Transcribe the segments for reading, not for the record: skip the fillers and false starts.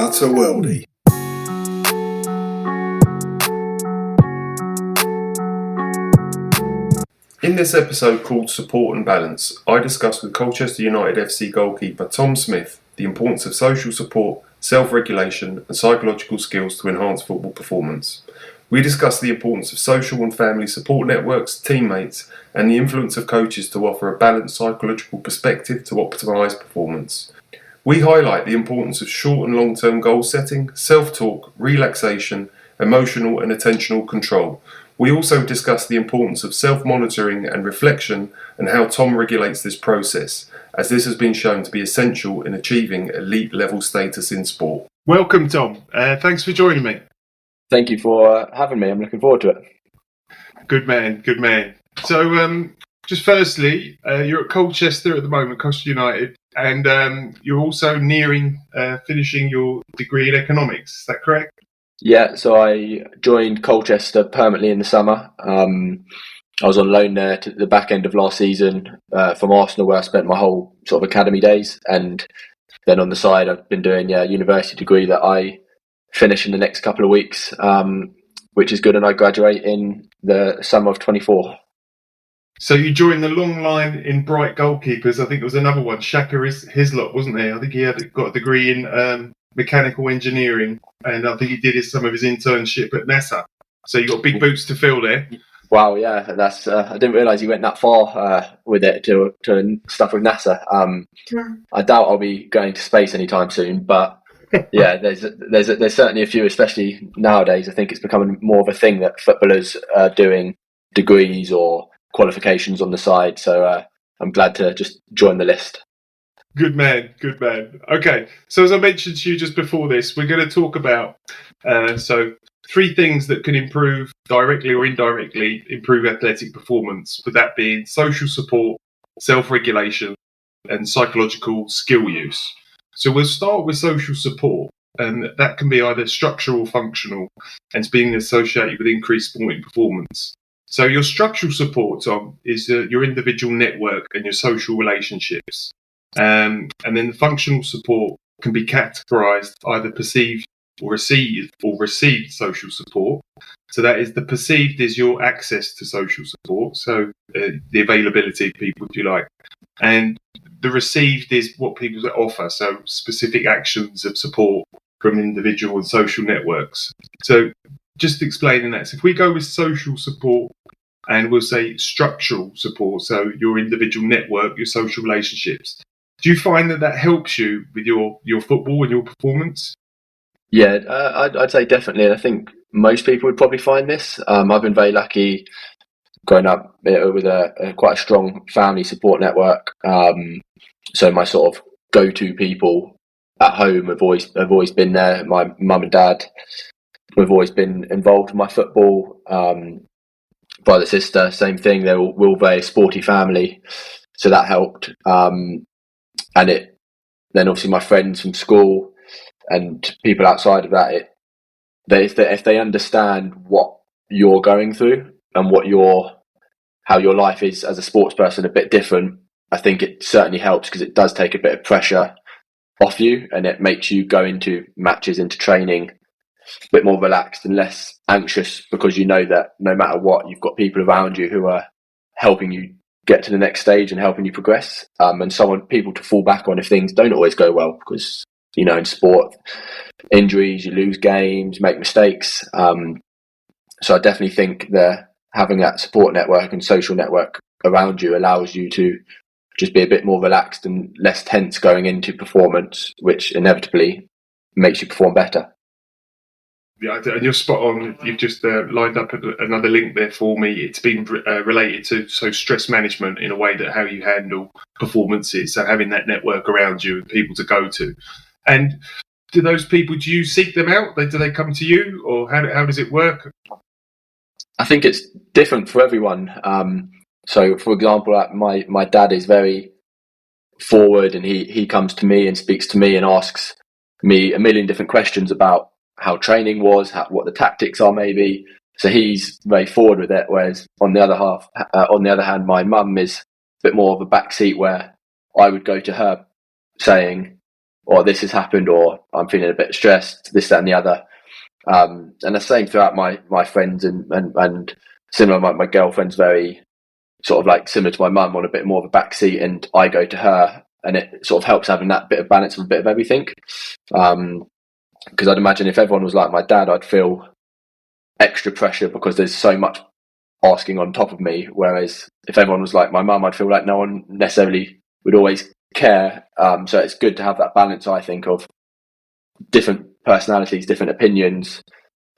utter Worldie. In this episode called Support and Balance, I discuss with Colchester United F.C goalkeeper Tom Smith the importance of social support, self-regulation and psychological skills to enhance football performance. We discuss the importance of social and family support networks, teammates and the influence of coaches to offer a balanced psychological perspective to optimise performance. We highlight the importance of short and long-term goal setting, self-talk, relaxation, emotional and attentional control. We also discuss the importance of self-monitoring and reflection and how Tom regulates this process, as this has been shown to be essential in achieving elite level status in sport. Welcome, Tom. Thanks for joining me. Thank you for having me. I'm looking forward to it. Good man. So, just firstly, you're at Colchester at the moment, Colchester United, and you're also nearing finishing your degree in economics. Is that correct? Yeah, so I joined Colchester permanently in the summer. I was on loan there to the back end of last season from Arsenal, where I spent my whole sort of academy days. And then on the side, I've been doing a university degree that I finish in the next couple of weeks, which is good. And I graduate in the summer of 24. So you joined the long line in bright goalkeepers. I think it was another one, Shaka Hislop, wasn't there? I think he had got a degree in mechanical engineering, and I think he did some of his internship at NASA. So you got big boots to fill there. Wow, yeah, that's. I didn't realise he went that far with it to stuff with NASA. I doubt I'll be going to space anytime soon, but yeah, there's certainly a few, especially nowadays. I think it's becoming more of a thing that footballers are doing degrees or qualifications on the side. So I'm glad to just join the list. Good man. Okay, so as I mentioned to you just before this, we're going to talk about three things that can improve, directly or indirectly, improve athletic performance, but that being social support, self-regulation, and psychological skill use. So we'll start with social support, and that can be either structural or functional, and it's being associated with increased sporting performance. So your structural support, Tom, is your individual network and your social relationships. And then the functional support can be categorised either perceived or received social support. So that is, the perceived is your access to social support, so the availability of people, if you like. And the received is what people offer, so specific actions of support from individual and social networks. So just explaining that, so if we go with social support, and we'll say structural support, so your individual network, your social relationships, do you find that helps you with your football and your performance? Yeah, I'd say definitely. And I think most people would probably find this. I've been very lucky growing up with a quite a strong family support network. So my sort of go-to people at home have always been there. My mum and dad have always been involved in my football. Brother, sister, same thing. We're all very sporty family, so that helped. And then obviously my friends from school and people outside of that, if they understand what you're going through and how your life is as a sports person a bit different, I think it certainly helps, because it does take a bit of pressure off you, and it makes you go into matches, into training a bit more relaxed and less anxious, because you know that no matter what, you've got people around you who are helping you get to the next stage and helping you progress, and people to fall back on if things don't always go well, because in sport, injuries, you lose games, make mistakes. So I definitely think that having that support network and social network around you allows you to just be a bit more relaxed and less tense going into performance, which inevitably makes you perform better. Yeah, and you're spot on. You've just lined up another link there for me. It's been related to stress management in a way, that how you handle performances. So having that network around you and people to go to. And do those people, do you seek them out? Do they come to you, or how does it work? I think it's different for everyone. So, for example, my dad is very forward, and he comes to me and speaks to me and asks me a million different questions about how training was, what the tactics are maybe. So he's very forward with it. Whereas on the other hand, my mum is a bit more of a backseat, where I would go to her saying, or this has happened, or I'm feeling a bit stressed, this, that, and the other. And the same throughout my friends and similar. My girlfriend's very sort of like similar to my mum, on a bit more of a backseat, and I go to her, and it sort of helps having that bit of balance of a bit of everything. Because I'd imagine if everyone was like my dad, I'd feel extra pressure because there's so much asking on top of me. Whereas if everyone was like my mum, I'd feel like no one necessarily would always care. So it's good to have that balance, I think, of different personalities, different opinions,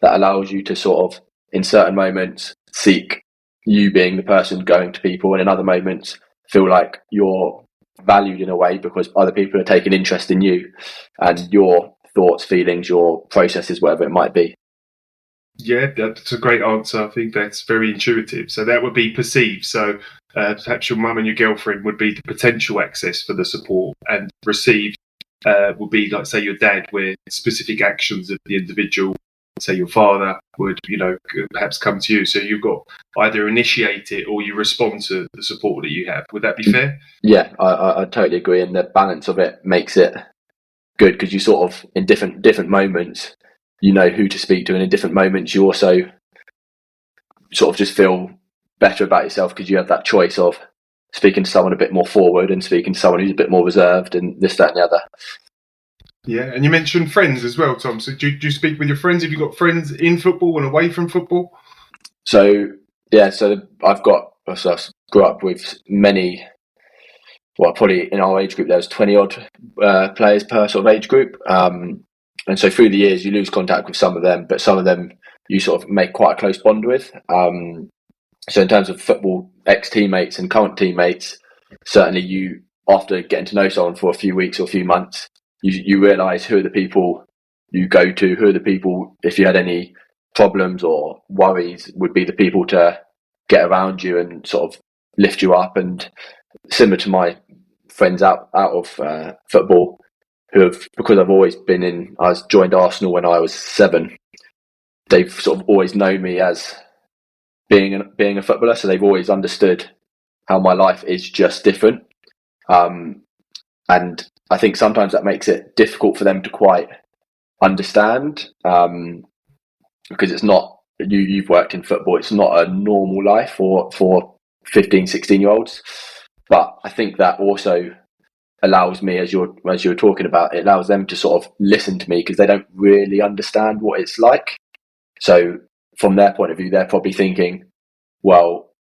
that allows you to sort of, in certain moments, seek you being the person going to people, and in other moments feel like you're valued in a way because other people are taking interest in you and your thoughts, feelings, your processes, whatever it might be. Yeah, that's a great answer. I think that's very intuitive. So that would be perceived. So perhaps your mum and your girlfriend would be the potential access for the support, and received would be, like, say, your dad, where specific actions of the individual, say your father, would, perhaps come to you. So you've got either initiate it or you respond to the support that you have. Would that be fair? Yeah, I totally agree. And the balance of it makes it good, because you sort of, in different moments, you know who to speak to, and in different moments you also sort of just feel better about yourself because you have that choice of speaking to someone a bit more forward and speaking to someone who's a bit more reserved, and this, that, and the other. Yeah, and you mentioned friends as well, Tom. So do you speak with your friends? Have you got friends in football and away from football? So I grew up with many. Well, probably in our age group there was 20 odd players per sort of age group, and so through the years you lose contact with some of them, but some of them you sort of make quite a close bond with. So in terms of football ex-teammates and current teammates, certainly you, after getting to know someone for a few weeks or a few months, you realise who are the people you go to, who are the people, if you had any problems or worries, would be the people to get around you and sort of lift you up. And similar to my friends out of football, who have, because I joined Arsenal when I was 7, they've sort of always known me as being a footballer, so they've always understood how my life is just different. And I think sometimes that makes it difficult for them to quite understand, because it's not, you've worked in football, it's not a normal life for 15, 16-year-olds. But I think that also allows me, as you were talking about, it allows them to sort of listen to me, because they don't really understand what it's like. So from their point of view, they're probably thinking, well,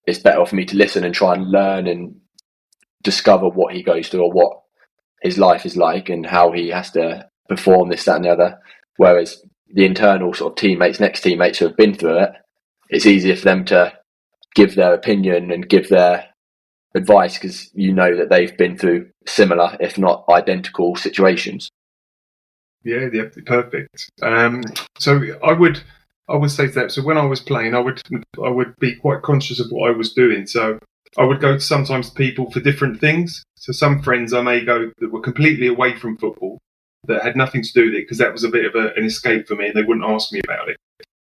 it's better for me to listen and try and learn and discover what he goes through, or what his life is like, and how he has to perform this, that, and the other. Whereas the internal sort of teammates, next teammates who have been through it, it's easier for them to give their opinion and give their advice, because you know that they've been through similar, if not identical, situations. Yeah, perfect. So I would say that. So when I was playing, I would be quite conscious of what I was doing. So I would go to sometimes people for different things. So some friends I may go that were completely away from football, that had nothing to do with it, because that was a bit of an escape for me, and they wouldn't ask me about it.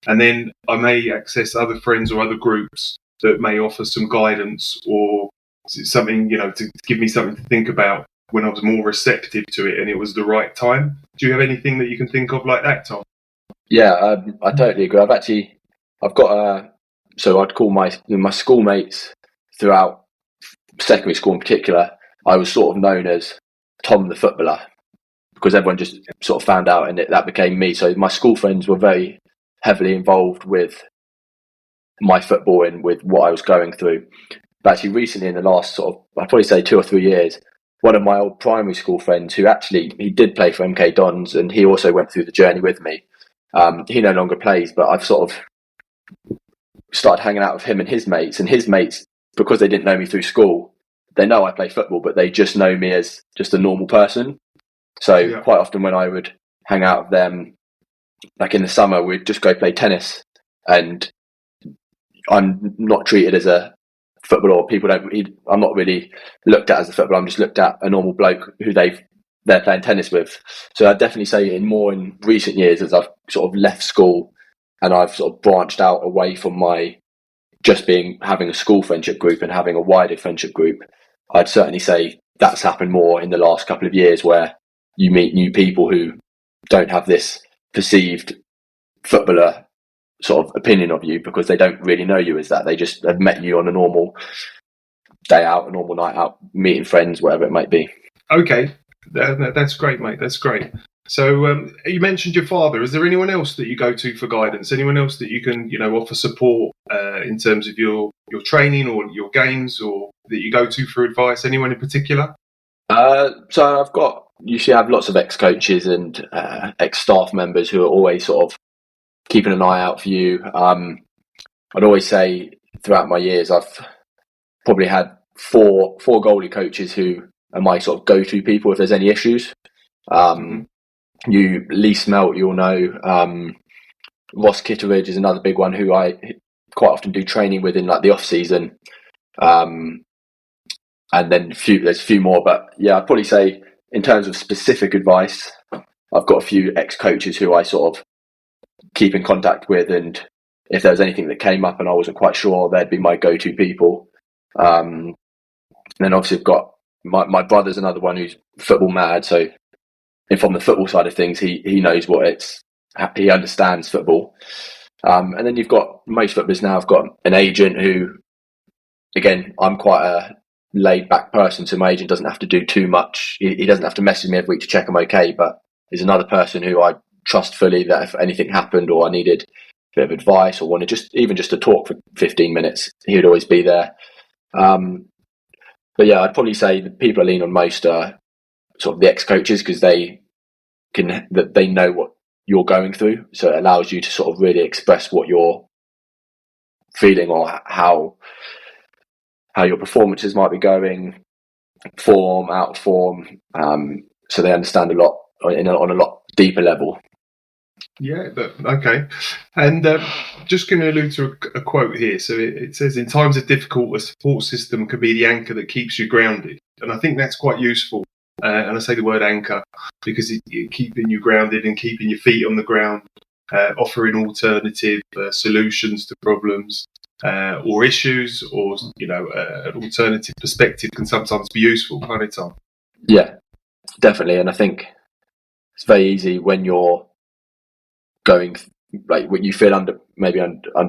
And then I may access other friends or other groups that may offer some guidance or something, to give me something to think about when I was more receptive to it and it was the right time. Do you have anything that you can think of like that, Tom? Yeah, I totally agree. I've got so I'd call my schoolmates throughout secondary school in particular, I was sort of known as Tom the footballer, because everyone just sort of found out, and that became me. So my school friends were very heavily involved with my football and with what I was going through. But actually recently, in the last sort of, I'd probably say 2 or 3 years, one of my old primary school friends, who actually, he did play for MK Dons, and he also went through the journey with me. He no longer plays, but I've sort of started hanging out with him and his mates, because they didn't know me through school, they know I play football, but they just know me as just a normal person. So quite often when I would hang out with them, like in the summer, we'd just go play tennis, and I'm not treated as a footballer. I'm not really looked at as a footballer. I'm just looked at a normal bloke who they're playing tennis with. So I'd definitely say in recent years, as I've sort of left school and I've sort of branched out away from my just having a school friendship group and having a wider friendship group, I'd certainly say that's happened more in the last couple of years, where you meet new people who don't have this perceived footballer sort of opinion of you, because they don't really know you as that. They just have met you on a normal day out, a normal night out, meeting friends, whatever it might be. Okay, that's great, mate. That's great. So you mentioned your father. Is there anyone else that you go to for guidance? Anyone else that you can, offer support in terms of your training or your games, or that you go to for advice? Anyone in particular? So usually have lots of ex-coaches and ex-staff members who are always sort of keeping an eye out for you. I'd always say throughout my years, I've probably had four goalie coaches who are my sort of go-to people if there's any issues. You Lee Smelt, you'll know. Ross Kitteridge is another big one who I quite often do training with in like the off season. And then there's a few more, but yeah, I'd probably say in terms of specific advice, I've got a few ex-coaches who I sort of keep in contact with, and if there was anything that came up and I wasn't quite sure, they'd be my go-to people. And then obviously I've got my brother's another one who's football mad, so from the football side of things, he knows he understands football. And then you've got most footballers now have got an agent who, again, I'm quite a laid back person, so my agent doesn't have to do too much. He doesn't have to message me every week to check I'm okay, but there's another person who I trust fully that if anything happened or I needed a bit of advice or wanted just to talk for 15 minutes, he would always be there. But yeah, I'd probably say the people I lean on most are sort of the ex-coaches, because they know what you're going through, so it allows you to sort of really express what you're feeling or how your performances might be going, form, out of form, so they understand a lot on a lot deeper level. Yeah, okay. And just going to allude to a quote here. So it says, in times of difficult, a support system can be the anchor that keeps you grounded. And I think that's quite useful. And I say the word anchor because it's keeping you grounded and keeping your feet on the ground, offering alternative solutions to problems or issues, or, an alternative perspective can sometimes be useful, can't it, Tom? Yeah, definitely. And I think it's very easy when you're going, like, when you feel under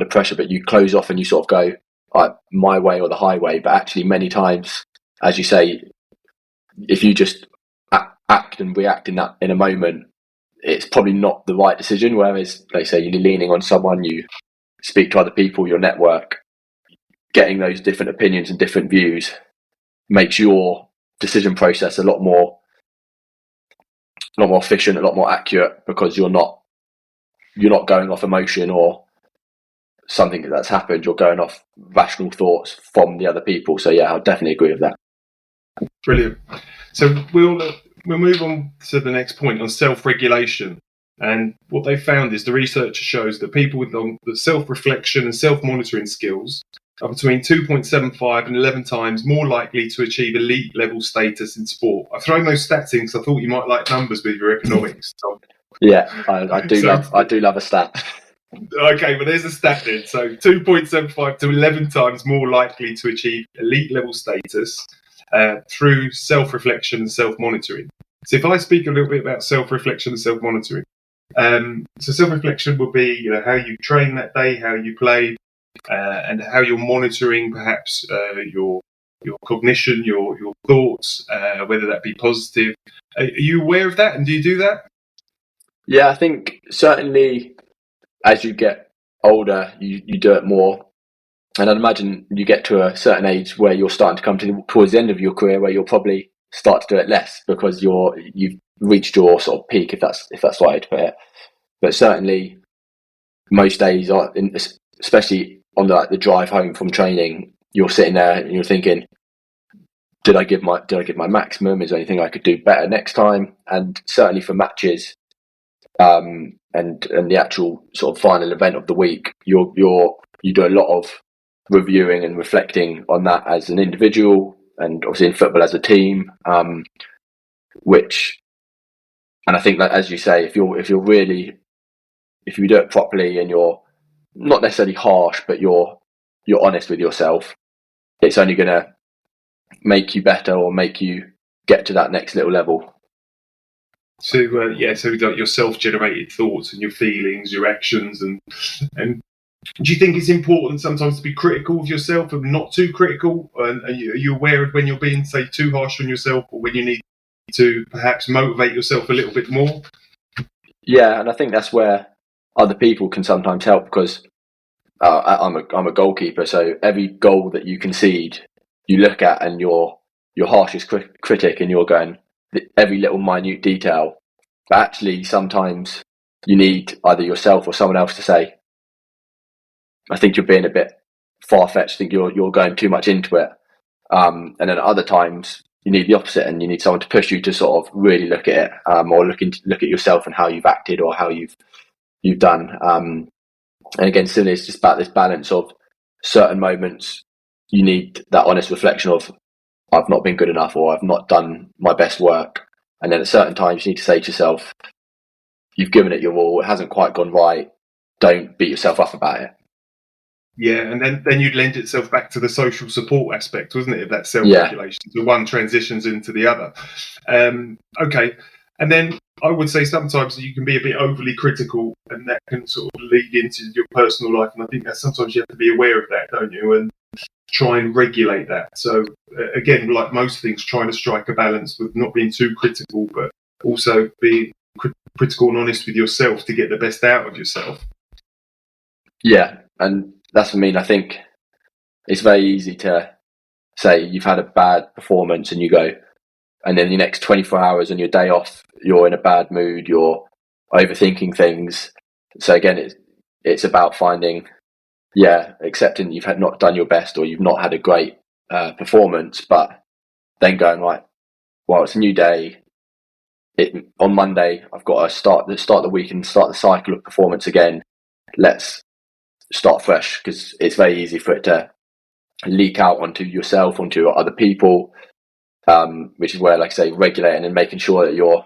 pressure, but you close off and you sort of go my way or the highway. But actually, many times, as you say, if you just act and react in a moment, it's probably not the right decision. Whereas, they say, you're leaning on someone, you speak to other people, your network, getting those different opinions and different views makes your decision process a lot more efficient, a lot more accurate, because you're not going off emotion or something that's happened. You're going off rational thoughts from the other people. So yeah, I'll definitely agree with that. Brilliant. So we'll move on to the next point on self-regulation. And what they found is the research shows that people with the self-reflection and self-monitoring skills are between 2.75 and 11 times more likely to achieve elite level status in sport. I've thrown those stats in because I thought you might like numbers with your economics, Tom. Yeah, I do love a stat. Okay, but there's a stat then. So 2.75 to 11 times more likely to achieve elite level status through self-reflection and self-monitoring. So if I speak a little bit about self-reflection and self-monitoring, so self-reflection will be how you train that day, how you play, and how you're monitoring perhaps your cognition, your thoughts, whether that be positive. Are you aware of that, and do you do that? Yeah, I think certainly as you get older, you do it more. And I'd imagine you get to a certain age where you're starting to come towards the end of your career, where you'll probably start to do it less because you've reached your sort of peak, if that's the right way to put it. But certainly most days, especially on the drive home from training, you're sitting there and you're thinking, did I give my maximum? Is there anything I could do better next time? And certainly for matches, and the actual sort of final event of the week, you do a lot of reviewing and reflecting on that as an individual, and obviously in football as a team. And I think that, as you say, if you do it properly and you're not necessarily harsh, but you're honest with yourself, it's only going to make you better or make you get to that next little level. So so like your self-generated thoughts and your feelings, your actions, and do you think it's important sometimes to be critical of yourself and not too critical? And are you aware of when you're being, say, too harsh on yourself, or when you need to perhaps motivate yourself a little bit more? Yeah, and I think that's where other people can sometimes help, because I'm a goalkeeper, so every goal that you concede, you look at and you're your harshest critic, and you're going every little minute detail. But actually, sometimes you need either yourself or someone else to say, "I think you're being a bit far-fetched. I think you're going too much into it." And then at other times, you need the opposite, and you need someone to push you to sort of really look at it, or look at yourself and how you've acted or how you've done. And again, similarly, it's just about this balance of certain moments you need that honest reflection of, I've not been good enough, or I've not done my best work. And then at certain times you need to say to yourself, you've given it your all, it hasn't quite gone right, don't beat yourself up about it. Yeah, and then you'd lend itself back to the social support aspect, wasn't it, of that self-regulation? Yeah. So one transitions into the other. Okay, and then I would say sometimes you can be a bit overly critical, and that can sort of lead into your personal life. And I think that sometimes you have to be aware of that, don't you? And try and regulate that. So again, like most things, trying to strike a balance with not being too critical, but also being critical and honest with yourself to get the best out of yourself. Yeah, and that's what I mean. I think it's very easy to say you've had a bad performance and you go, and then the next 24 hours on your day off, you're in a bad mood, you're overthinking things. So again, it's about finding, accepting you've not done your best, or you've not had a great performance, but then going, right, well, it's a new day. On Monday, I've got to start the week and start the cycle of performance again. Let's start fresh, because it's very easy for it to leak out onto yourself, onto other people, which is where, like I say, regulating and making sure that you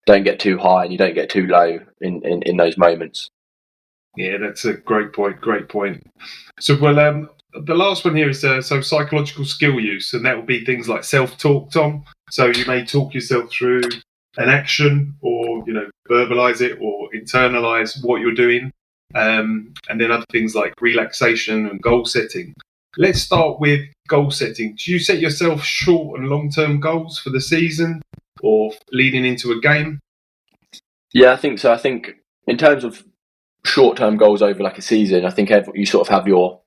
don't get too high and you don't get too low in those moments. Yeah, that's a great point. So, the last one here is so psychological skill use, and that will be things like self-talk, Tom. So you may talk yourself through an action, or verbalize it or internalize what you're doing, and then other things like relaxation and goal setting. Let's start with goal setting. Do you set yourself short and long-term goals for the season or leading into a game? Yeah, I think so. I think in terms of short-term goals over like a season, I think you sort of have your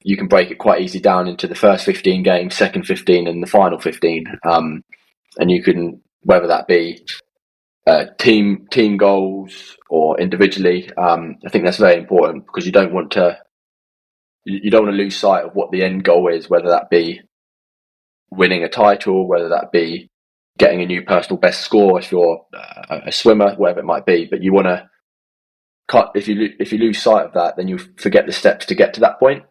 you can break it quite easy down into the first 15 games, second 15, and the final 15. And you can, whether that be team goals or individually, I think that's very important, because you don't want to lose sight of what the end goal is, whether that be winning a title, whether that be getting a new personal best score if you're a swimmer, whatever it might be. But you want to cut, if you lose sight of that, then you forget the steps to get to that point.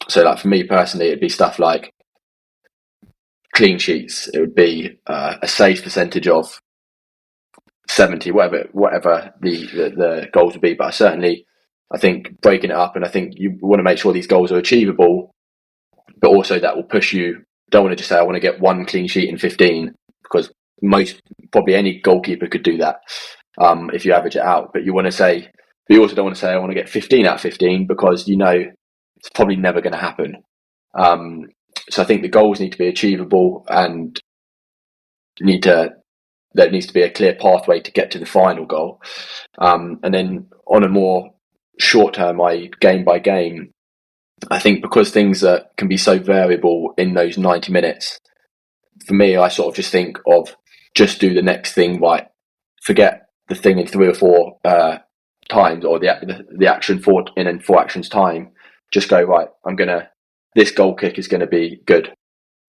So like for me personally, it'd be stuff like clean sheets. It would be a save percentage of 70, whatever the goals would be. But I think breaking it up, and I think you want to make sure these goals are achievable, but also that will push you. Don't want to just say I want to get one clean sheet in 15, because probably any goalkeeper could do that if you average it out. But you also don't want to say I want to get 15 out of 15, because it's probably never going to happen. So I think the goals need to be achievable, and there needs to be a clear pathway to get to the final goal. And then on a more short term, game by game, I think because things can be so variable in those 90 minutes, for me, I sort of just think of just do the next thing right. Forget the thing in 3 or 4 times, or the action in 4 actions time. Just go, right, this goal kick is going to be good.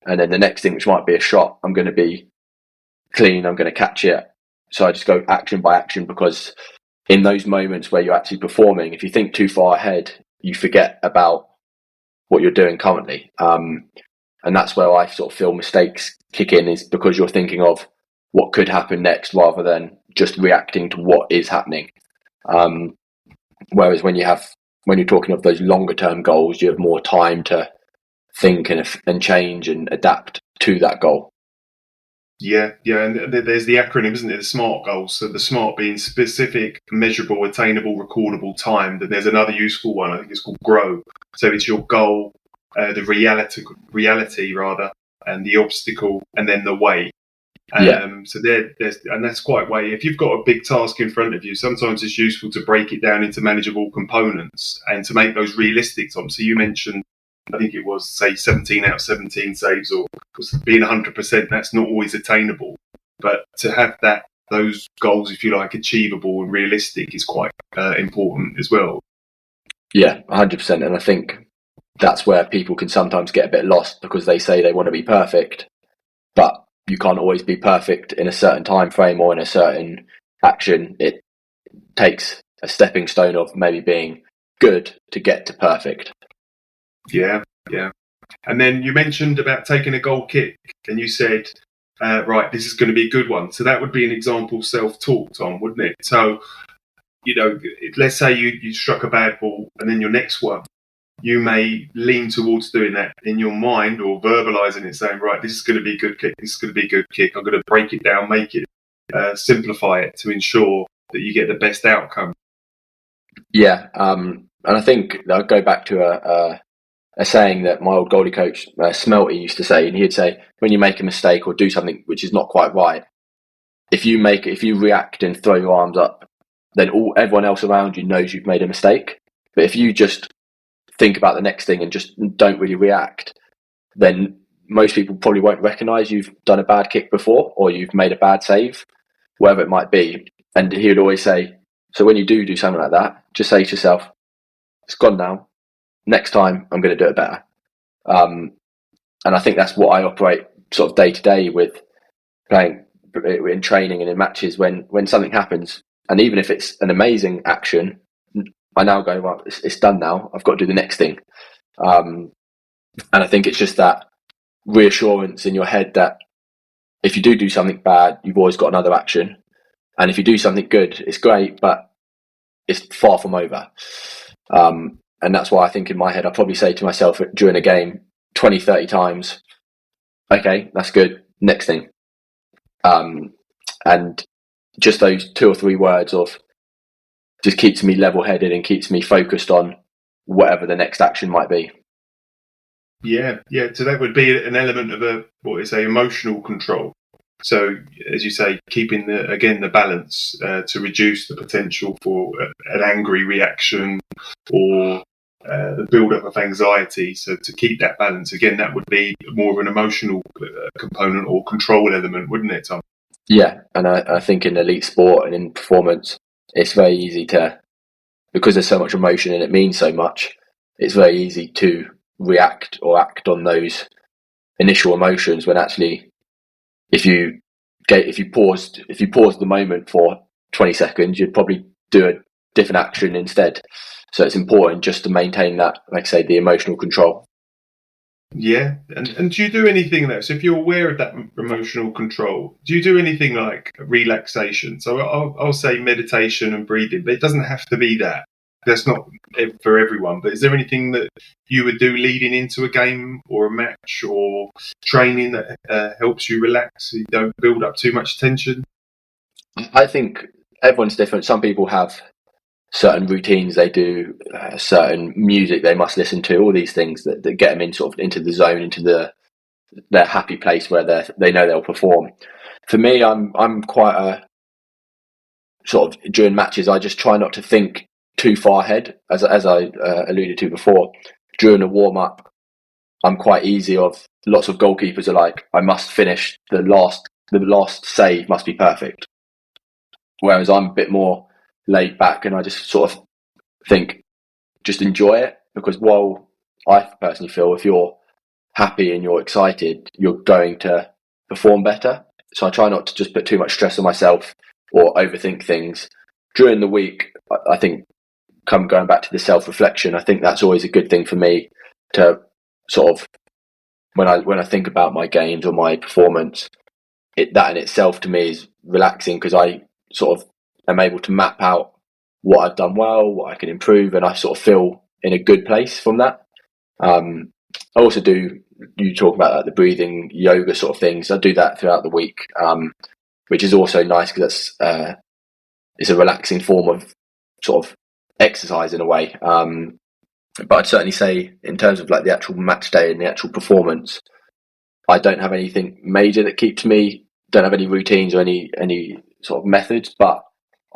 And then the next thing, which might be a shot, I'm going to be clean, I'm going to catch it. So I just go action by action, because in those moments where you're actually performing, if you think too far ahead, you forget about what you're doing currently. And that's where I sort of feel mistakes kick in, is because you're thinking of what could happen next rather than just reacting to what is happening. Whereas when you're talking of those longer term goals, you have more time to think and change and adapt to that goal. Yeah, and there's the acronym, isn't it? The SMART goals. So the SMART being specific, measurable, attainable, recordable, timed. And there's another useful one. I think it's called GROW. So it's your goal, the reality rather, and the obstacle, and then the way. So there's and that's quite way. If you've got a big task in front of you, sometimes it's useful to break it down into manageable components and to make those realistic. Tom, so you mentioned, I think it was, say, 17 out of 17 saves, or being 100%. That's not always attainable, but to have those goals, if you like, achievable and realistic is quite important as well. Yeah, 100%. And I think that's where people can sometimes get a bit lost because they say they want to be perfect, but you can't always be perfect in a certain time frame or in a certain action. It takes a stepping stone of maybe being good to get to perfect. Yeah. And then you mentioned about taking a goal kick, and you said, right, this is going to be a good one. So that would be an example self-talk, Tom, wouldn't it? So, let's say you struck a bad ball, and then your next one, you may lean towards doing that in your mind or verbalizing it, saying, right, this is going to be a good kick. This is going to be a good kick. I'm going to break it down, make it, simplify it to ensure that you get the best outcome. Yeah. And I think I'll go back to a saying that my old goalie coach, Smelty, used to say, and he'd say, when you make a mistake or do something which is not quite right, if you react and throw your arms up, then everyone else around you knows you've made a mistake. But if you just think about the next thing and just don't really react, then most people probably won't recognise you've done a bad kick before or you've made a bad save, whatever it might be. And he would always say, so when you do something like that, just say to yourself, it's gone now. Next time, I'm going to do it better. And I think that's what I operate sort of day to day with playing in training and in matches. When something happens, and even if it's an amazing action, I now go, well, it's done now. I've got to do the next thing. And I think it's just that reassurance in your head that if you do something bad, you've always got another action. And if you do something good, it's great, but it's far from over. And that's why I think in my head, I probably say to myself during a game 20, 30 times, okay, that's good. Next thing. And just those 2 or 3 words of just keeps me level-headed and keeps me focused on whatever the next action might be. Yeah. So that would be an element of emotional control. So, as you say, keeping the balance to reduce the potential for an angry reaction or the build-up of anxiety. So to keep that balance, again, that would be more of an emotional component or control element, wouldn't it, Tom? Yeah, and I think in elite sport and in performance, it's very easy to, because there's so much emotion and it means so much, it's very easy to react or act on those initial emotions when actually if you paused the moment for 20 seconds, you'd probably do a different action instead. So it's important just to maintain that, like I say, the emotional control. Yeah, and do you do anything like, so if you're aware of that emotional control, do you do anything like relaxation? So I'll say meditation and breathing, but it doesn't have to be that. That's not for everyone. But is there anything that you would do leading into a game or a match or training that helps you relax so you don't build up too much tension? I think everyone's different. Some people have certain routines they do, certain music they must listen to, all these things that get them into the zone, into their happy place where they know they'll perform. For me, I'm quite a sort of, during matches, I just try not to think too far ahead, as I alluded to before. During a warm up, I'm quite easy. Lots of goalkeepers are like, I must finish the last save must be perfect. Whereas I'm a bit more laid back and I just sort of think, just enjoy it, because while I personally feel if you're happy and you're excited, you're going to perform better. So I try not to just put too much stress on myself or overthink things. During the week, I think, going back to the self-reflection, I think that's always a good thing for me to sort of, when I think about my games or my performance, that in itself to me is relaxing, because I sort of am able to map out what I've done well, what I can improve, and I sort of feel in a good place from that. I also do. You talk about like the breathing, yoga sort of things. I do that throughout the week, which is also nice because it's a relaxing form of sort of exercise in a way. But I'd certainly say, in terms of like the actual match day and the actual performance, I don't have anything major that keeps me. Don't have any routines or any sort of methods. But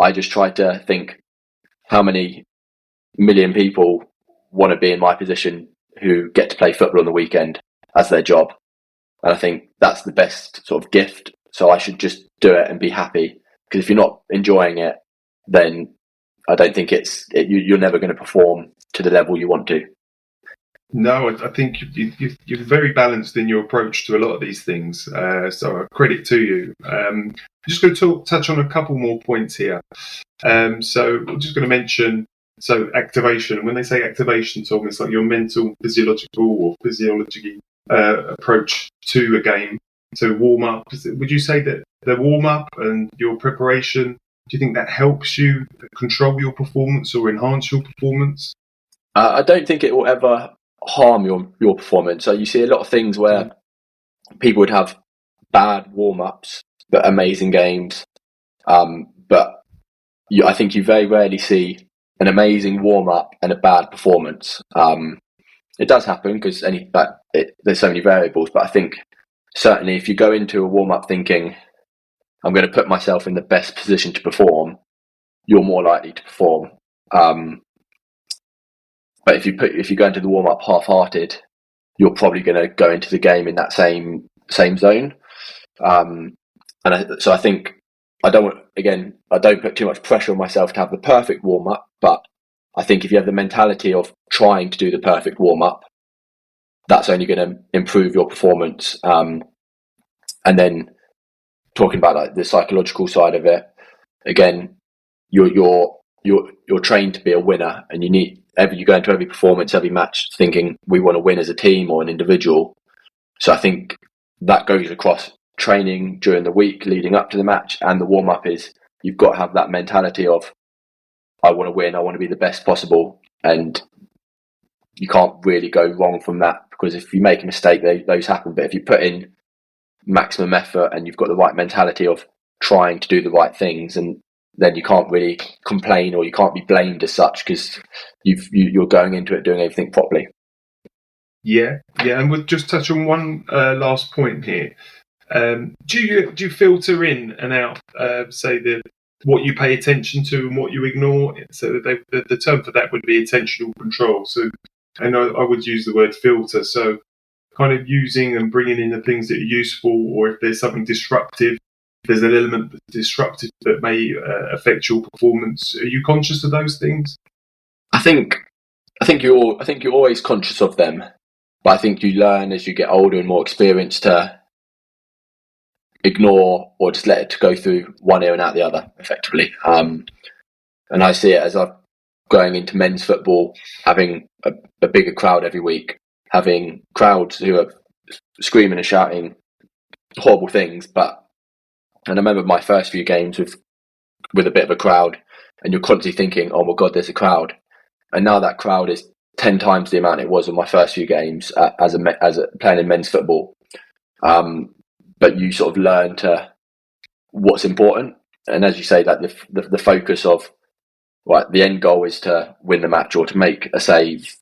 I just try to think, how many million people want to be in my position who get to play football on the weekend as their job, and I think that's the best sort of gift. So I should just do it and be happy, because if you're not enjoying it, then I don't think you're never going to perform to the level you want to. No, I think you're very balanced in your approach to a lot of these things. So credit to you. I'm just going to touch on a couple more points here. So I'm just going to mention, activation. When they say activation, Tom, it's like your mental, physiological approach to a game. So warm up. Would you say that the warm up and your preparation, do you think that helps you control your performance or enhance your performance? I don't think it will ever harm your performance. So you see a lot of things where people would have bad warm-ups but amazing games, but I think you very rarely see an amazing warm-up and a bad performance. It does happen because there's so many variables, but I think certainly if you go into a warm-up thinking, I'm going to put myself in the best position to perform, you're more likely to perform. But if you go into the warm up half-hearted, you're probably going to go into the game in that same zone. So I think I don't put too much pressure on myself to have the perfect warm up. But I think if you have the mentality of trying to do the perfect warm up, that's only going to improve your performance. And then talking about like the psychological side of it, again, you're trained to be a winner, and you go into every performance, every match thinking we want to win as a team or an individual. So I think that goes across training during the week leading up to the match, and the warm up is you've got to have that mentality of I want to win, I want to be the best possible, and you can't really go wrong from that, because if you make a mistake, those happen. But if you put in maximum effort and you've got the right mentality of trying to do the right things, and then you can't really complain or you can't be blamed as such, because you're going into it doing everything properly. Yeah, and we'll just touch on one last point here. Do you filter in and out, say what you pay attention to and what you ignore? So the term for that would be attentional control. So, and I would use the word filter. So, kind of using and bringing in the things that are useful, or if there's something disruptive. There's an element that's disruptive that may affect your performance. Are you conscious of those things? I think you're always conscious of them, but I think you learn as you get older and more experienced to ignore or just let it go through one ear and out the other, effectively. And I see it as I'm going into men's football, having a bigger crowd every week, having crowds who are screaming and shouting horrible things, and I remember my first few games with a bit of a crowd, and you're constantly thinking, oh my God, there's a crowd. And now that crowd is 10 times the amount it was in my first few games as a playing in men's football. But you sort of learn to what's important. And as you say, that the focus of, right, the end goal is to win the match or to make a save.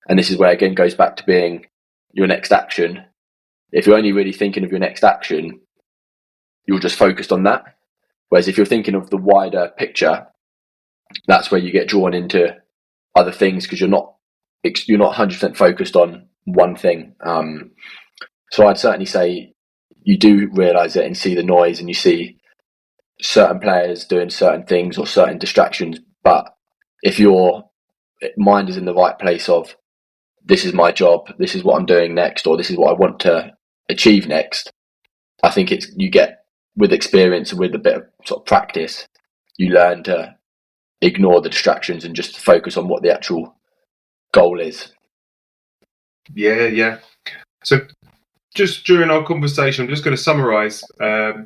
And this is where, again, goes back to being your next action. If you're only really thinking of your next action, you're just focused on that. Whereas if you're thinking of the wider picture, that's where you get drawn into other things, because you're not 100% focused on one thing. So I'd certainly say you do realise it and see the noise, and you see certain players doing certain things or certain distractions. But if your mind is in the right place of, this is my job, this is what I'm doing next, or this is what I want to achieve next, I think you get, with experience and with a bit of sort of practice, you learn to ignore the distractions and just focus on what the actual goal is. Yeah. So just during our conversation, I'm just going to summarise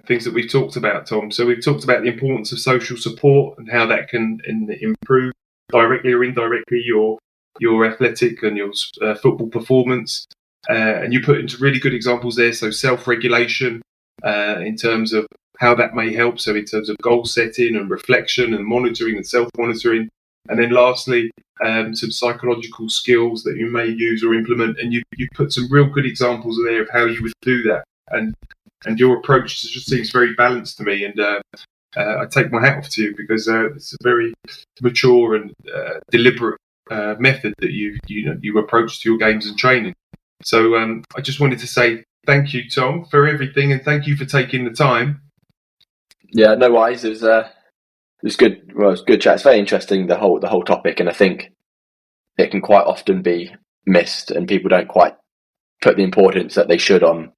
things that we've talked about, Tom. So we've talked about the importance of social support and how that can improve directly or indirectly your your athletic and your football performance. And you put into really good examples there. So self-regulation in terms of how that may help. So in terms of goal setting and reflection and monitoring and self-monitoring. And then lastly, some psychological skills that you may use or implement. And you put some real good examples there of how you would do that. And your approach just seems very balanced to me. And I take my hat off to you because it's a very mature and deliberate method that you approach to your games and training. So I just wanted to say thank you, Tom, for everything, and thank you for taking the time. Yeah, no worries. It was good. Well, it was a good chat. It's very interesting, the whole topic, and I think it can quite often be missed, and people don't quite put the importance that they should on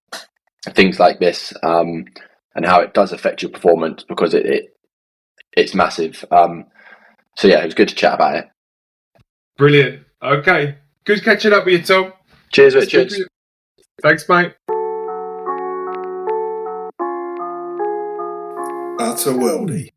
things like this, and how it does affect your performance, because it's massive. So yeah, it was good to chat about it. Brilliant. Okay, good catching up with you, Tom. Cheers, Richard. Thanks, mate. Utter Worldie.